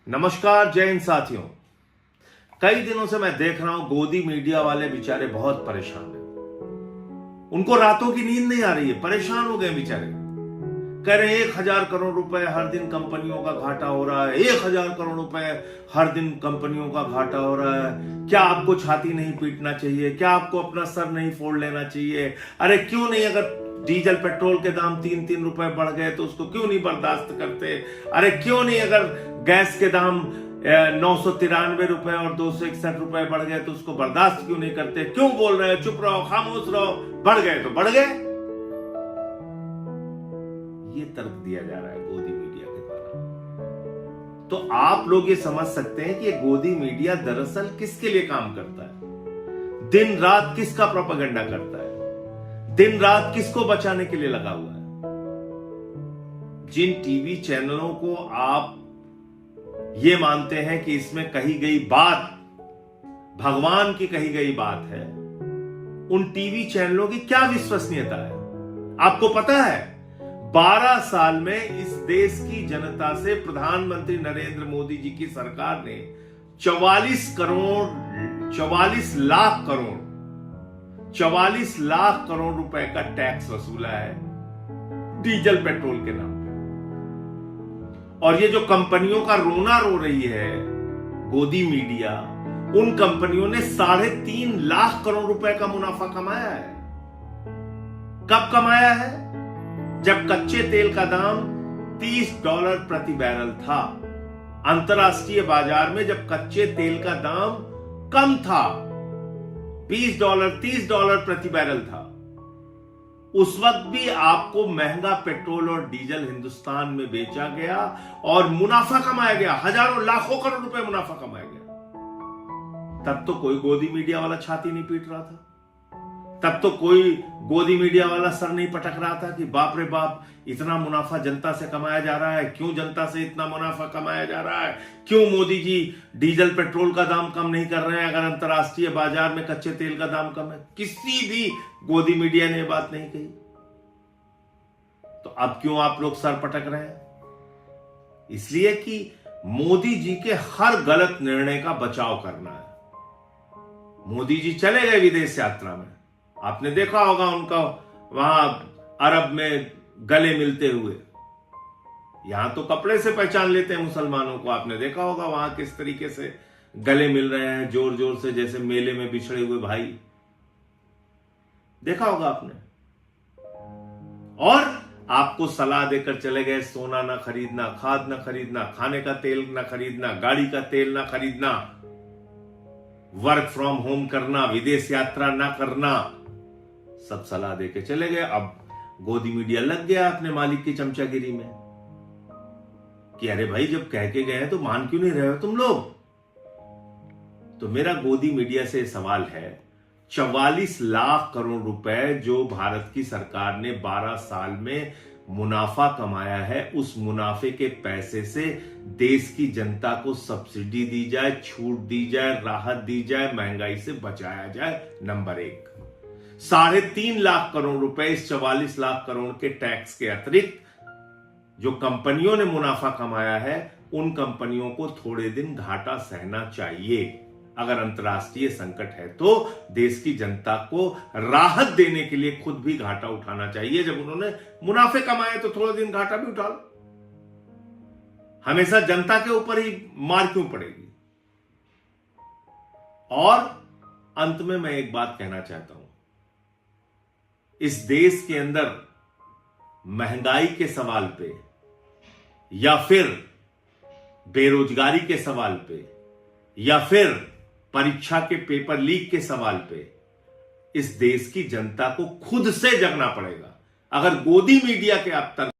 नमस्कार, जय हिंद साथियों। कई दिनों से मैं देख रहा हूं गोदी मीडिया वाले बेचारे बहुत परेशान हैं। उनको रातों की नींद नहीं आ रही है, परेशान हो गए बेचारे। कह रहे हैं 1000 करोड़ रुपए हर दिन कंपनियों का घाटा हो रहा है, 1000 करोड़ रुपए हर दिन कंपनियों का घाटा हो रहा है। क्या आपको छाती नहीं पीटना चाहिए? क्या आपको अपना सर नहीं फोड़ लेना चाहिए? अरे क्यों नहीं, अगर डीजल पेट्रोल के दाम 3-3 रुपए बढ़ गए तो उसको क्यों नहीं बर्दाश्त करते? अरे क्यों नहीं, अगर गैस के दाम 993 रुपए और 261 रुपए बढ़ गए तो उसको बर्दाश्त क्यों नहीं करते? क्यों बोल रहे हो? चुप रहो, खामोश रहो। बढ़ गए तो बढ़ गए। ये तर्क दिया जा रहा है गोदी मीडिया के द्वारा। तो आप लोग ये समझ सकते हैं कि ये गोदी मीडिया दरअसल किसके लिए काम करता है, दिन रात किसका प्रोपेगेंडा करता है, दिन रात किसको बचाने के लिए लगा हुआ है। जिन टीवी चैनलों को आप ये मानते हैं कि इसमें कही गई बात भगवान की कही गई बात है, उन टीवी चैनलों की क्या विश्वसनीयता है? आपको पता है 12 साल में इस देश की जनता से प्रधानमंत्री नरेंद्र मोदी जी की सरकार ने 44 लाख करोड़ रुपए का टैक्स वसूला है डीजल पेट्रोल के नाम पे। और ये जो कंपनियों का रोना रो रही है गोदी मीडिया, उन कंपनियों ने 3.5 लाख करोड़ रुपए का मुनाफा कमाया है। कब कमाया है? जब कच्चे तेल का दाम $30 प्रति बैरल था। अंतरराष्ट्रीय बाजार में जब कच्चे तेल का दाम कम था, $20 $30 प्रति बैरल था, उस वक्त भी आपको महंगा पेट्रोल और डीजल हिंदुस्तान में बेचा गया और मुनाफा कमाया गया। हजारों लाखों करोड़ रुपए मुनाफा कमाया गया। तब तो कोई गोदी मीडिया वाला छाती नहीं पीट रहा था। तब तो कोई गोदी मीडिया वाला सर नहीं पटक रहा था कि बाप रे बाप, इतना मुनाफा जनता से कमाया जा रहा है। क्यों जनता से इतना मुनाफा कमाया जा रहा है? क्यों मोदी जी डीजल पेट्रोल का दाम कम नहीं कर रहे हैं अगर अंतरराष्ट्रीय बाजार में कच्चे तेल का दाम कम है? किसी भी गोदी मीडिया ने बात नहीं कही। तो अब क्यों आप लोग सर पटक रहे हैं? इसलिए कि मोदी जी के हर गलत निर्णय का बचाव करना है। मोदी जी चले गए विदेश यात्रा में, आपने देखा होगा उनका वहां अरब में गले मिलते हुए। यहां तो कपड़े से पहचान लेते हैं मुसलमानों को, आपने देखा होगा वहां किस तरीके से गले मिल रहे हैं जोर जोर से, जैसे मेले में बिछड़े हुए भाई। देखा होगा आपने। और आपको सलाह देकर चले गए सोना ना खरीदना, खाद ना खरीदना, खाने का तेल ना खरीदना, गाड़ी का तेल ना खरीदना, वर्क फ्रॉम होम करना, विदेश यात्रा ना करना, सब सलाह देके चले गए। अब गोदी मीडिया लग गया अपने मालिक की चमचागिरी में कि अरे भाई, जब कह के गए हैं तो मान क्यों नहीं रहे हो तुम लोग? तो मेरा गोदी मीडिया से सवाल है, 44 लाख करोड़ रुपए जो भारत की सरकार ने 12 साल में मुनाफा कमाया है, उस मुनाफे के पैसे से देश की जनता को सब्सिडी दी जाए, छूट दी जाए, राहत दी जाए, महंगाई से बचाया जाए। नंबर 1, 3.5 लाख करोड़ रुपए इस 44 लाख करोड़ के टैक्स के अतिरिक्त जो कंपनियों ने मुनाफा कमाया है, उन कंपनियों को थोड़े दिन घाटा सहना चाहिए। अगर अंतरराष्ट्रीय संकट है तो देश की जनता को राहत देने के लिए खुद भी घाटा उठाना चाहिए। जब उन्होंने मुनाफे कमाए तो थोड़े दिन घाटा भी उठा लो। हमेशा जनता के ऊपर ही मार क्यों पड़ेगी? और अंत में मैं एक बात कहना चाहता हूं, इस देश के अंदर महंगाई के सवाल पे या फिर बेरोजगारी के सवाल पे या फिर परीक्षा के पेपर लीक के सवाल पे इस देश की जनता को खुद से जगना पड़ेगा। अगर गोदी मीडिया के आप तर्क